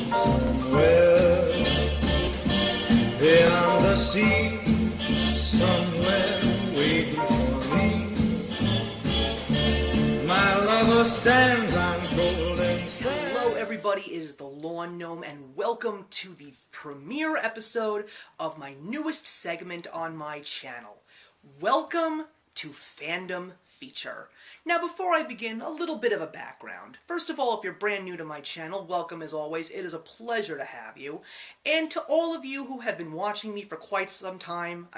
Somewhere beyond the sea, somewhere waiting for me, my lover stands on golden sand. Hello everybody, it is the Lawn Gnome, and welcome to the premiere episode of my newest segment on my channel. Welcome to Fandom Feature. Now before I begin, a little bit of a background. First of all, if you're brand new to my channel, welcome as always. It is a pleasure to have you. And to all of you who have been watching me for quite some time,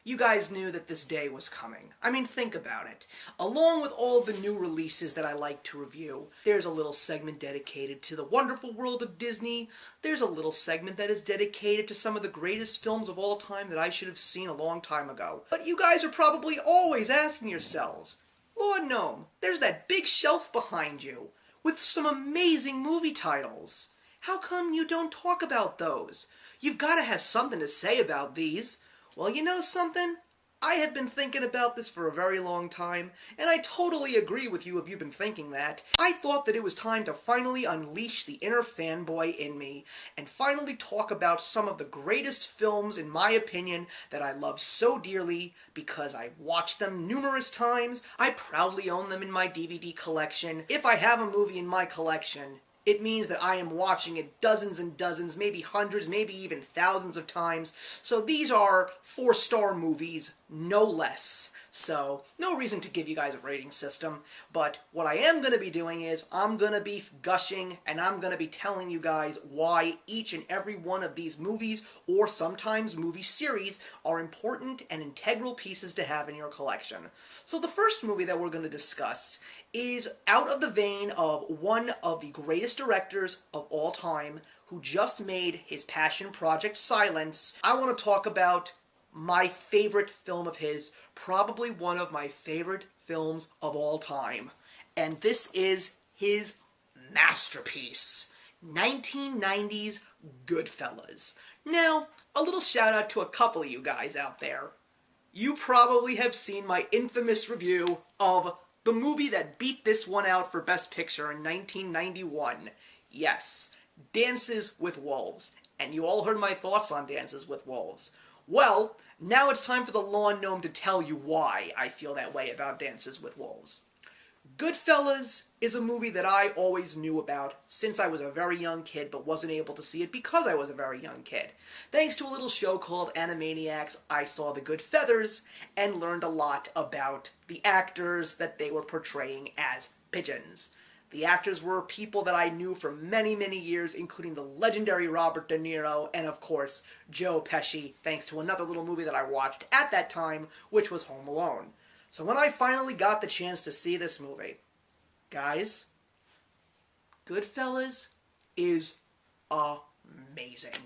you guys knew that this day was coming. Think about it. Along with all the new releases that I like to review, there's a little segment dedicated to the wonderful world of Disney. There's a little segment that is dedicated to some of the greatest films of all time that I should have seen a long time ago. But you guys are probably always asking yourselves, Lord Gnome, there's that big shelf behind you with some amazing movie titles. How come you don't talk about those? You've got to have something to say about these. Well, you know something? I have been thinking about this for a very long time, and I totally agree with you if you've been thinking that. I thought that it was time to finally unleash the inner fanboy in me, and finally talk about some of the greatest films, in my opinion, that I love so dearly because I watched them numerous times. I proudly own them in my DVD collection. If I have a movie in my collection, it means that I am watching it dozens and dozens, maybe hundreds, maybe even thousands of times. So these are 4-star movies, no less. So, no reason to give you guys a rating system, but what I am going to be doing is, I'm going to be gushing, and I'm going to be telling you guys why each and every one of these movies, or sometimes movie series, are important and integral pieces to have in your collection. So the first movie that we're going to discuss is out of the vein of one of the greatest directors of all time, who just made his passion project Silence. I want to talk about my favorite film of his, probably one of my favorite films of all time. And this is his masterpiece, 1990's Goodfellas. Now, a little shout out to a couple of you guys out there. You probably have seen my infamous review of the movie that beat this one out for Best Picture in 1991. Yes, Dances with Wolves. And you all heard my thoughts on Dances with Wolves. Well, now it's time for the Lawn Gnome to tell you why I feel that way about Dances with Wolves. Goodfellas is a movie that I always knew about since I was a very young kid, but wasn't able to see it because I was a very young kid. Thanks to a little show called Animaniacs, I saw The Good Feathers and learned a lot about the actors that they were portraying as pigeons. The actors were people that I knew for many, many years, including the legendary Robert De Niro and, of course, Joe Pesci, thanks to another little movie that I watched at that time, which was Home Alone. So when I finally got the chance to see this movie, guys, Goodfellas is amazing.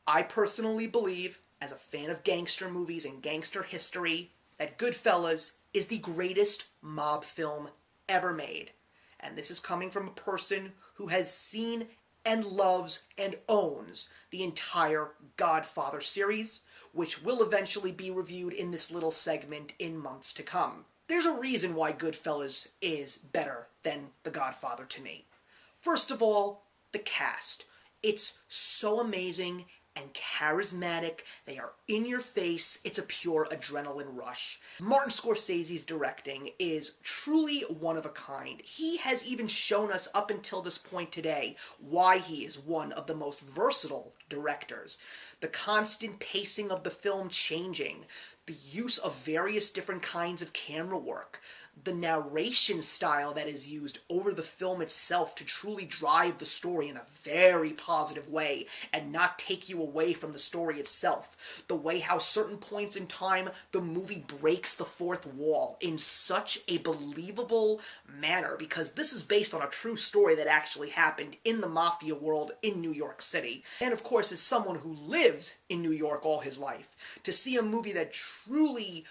I personally believe, as a fan of gangster movies and gangster history, that Goodfellas is the greatest mob film ever made. And this is coming from a person who has seen and loves and owns the entire Godfather series, which will eventually be reviewed in this little segment in months to come. There's a reason why Goodfellas is better than The Godfather to me. First of all, the cast. It's so amazing and charismatic. They are in your face. It's a pure adrenaline rush. Martin Scorsese's directing is truly one of a kind. He has even shown us up until this point today why he is one of the most versatile directors. The constant pacing of the film changing, the use of various different kinds of camera work, the narration style that is used over the film itself to truly drive the story in a very positive way and not take you away from the story itself. The way how certain points in time the movie breaks the fourth wall in such a believable manner, because this is based on a true story that actually happened in the mafia world in New York City. And of course, as someone who lives in New York all his life, to see a movie that truly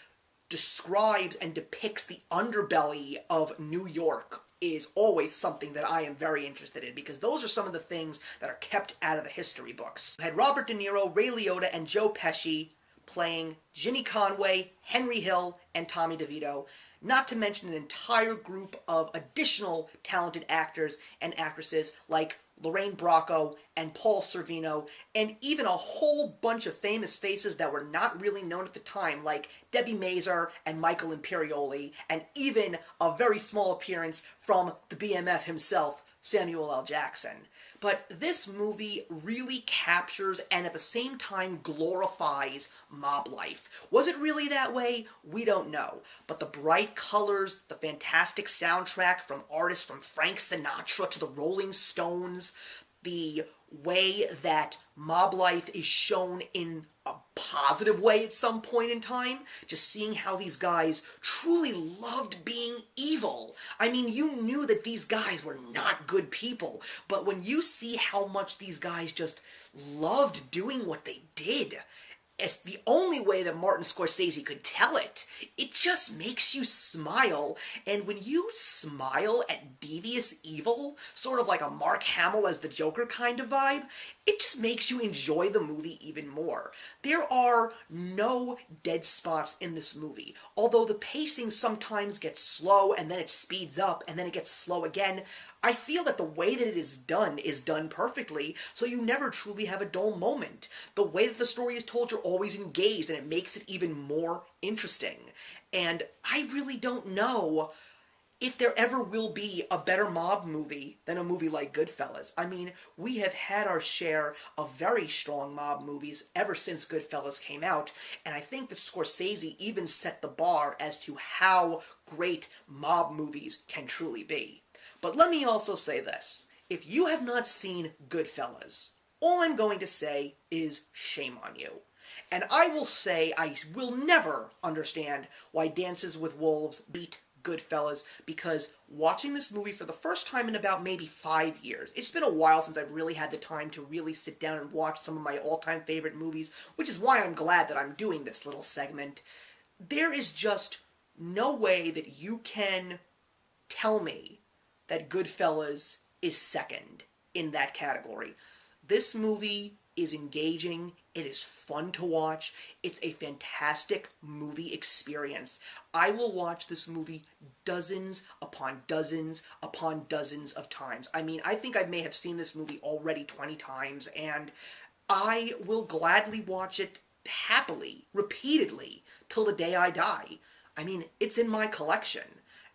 describes and depicts the underbelly of New York is always something that I am very interested in, because those are some of the things that are kept out of the history books. We had Robert De Niro, Ray Liotta, and Joe Pesci playing Ginny Conway, Henry Hill, and Tommy DeVito, not to mention an entire group of additional talented actors and actresses like Lorraine Bracco, and Paul Sorvino, and even a whole bunch of famous faces that were not really known at the time, like Debbie Mazar and Michael Imperioli, and even a very small appearance from the BMF himself, Samuel L. Jackson. But this movie really captures and at the same time glorifies mob life. Was it really that way? We don't know. But the bright colors, the fantastic soundtrack from artists from Frank Sinatra to the Rolling Stones, the way that mob life is shown in a positive way at some point in time, just seeing how these guys truly loved being evil. I mean, you knew that these guys were not good people, but when you see how much these guys just loved doing what they did, it's the only way that Martin Scorsese could tell it. It just makes you smile, and when you smile at devious evil, sort of like a Mark Hamill as the Joker kind of vibe, it just makes you enjoy the movie even more. There are no dead spots in this movie. Although the pacing sometimes gets slow, and then it speeds up, and then it gets slow again, I feel that the way that it is done perfectly, so you never truly have a dull moment. The way that the story is told, you're always engaged, and it makes it even more interesting. And I really don't know if there ever will be a better mob movie than a movie like Goodfellas. I mean, we have had our share of very strong mob movies ever since Goodfellas came out, and I think that Scorsese even set the bar as to how great mob movies can truly be. But let me also say this. If you have not seen Goodfellas, all I'm going to say is shame on you. And I will say I will never understand why Dances with Wolves beat Goodfellas, because watching this movie for the first time in about maybe 5 years, it's been a while since I've really had the time to really sit down and watch some of my all-time favorite movies, which is why I'm glad that I'm doing this little segment. There is just no way that you can tell me that Goodfellas is second in that category. This movie is engaging, it is fun to watch, it's a fantastic movie experience. I will watch this movie dozens upon dozens upon dozens of times. I mean, I think I may have seen this movie already 20 times, and I will gladly watch it happily, repeatedly, till the day I die. I mean, it's in my collection.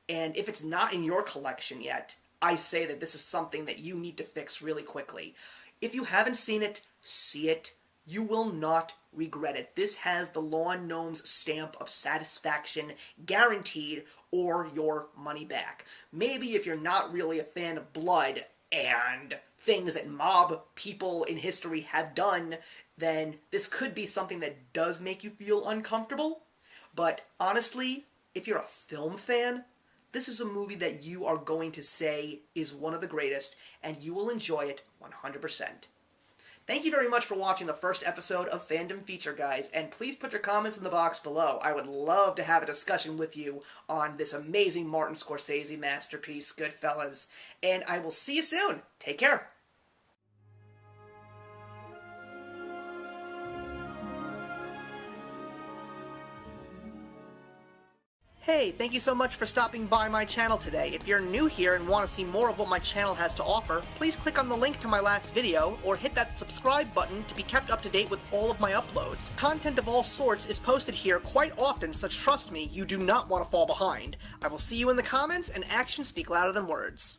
And if it's not in your collection yet, I say that this is something that you need to fix really quickly. If you haven't seen it, see it. You will not regret it. This has the Lawn Gnome's stamp of satisfaction guaranteed, or your money back. Maybe if you're not really a fan of blood and things that mob people in history have done, then this could be something that does make you feel uncomfortable. But honestly, if you're a film fan, this is a movie that you are going to say is one of the greatest, and you will enjoy it 100%. Thank you very much for watching the first episode of Fandom Feature, guys, and please put your comments in the box below. I would love to have a discussion with you on this amazing Martin Scorsese masterpiece, Goodfellas, and I will see you soon. Take care. Hey, thank you so much for stopping by my channel today. If you're new here and want to see more of what my channel has to offer, please click on the link to my last video, or hit that subscribe button to be kept up to date with all of my uploads. Content of all sorts is posted here quite often, so trust me, you do not want to fall behind. I will see you in the comments, and actions speak louder than words.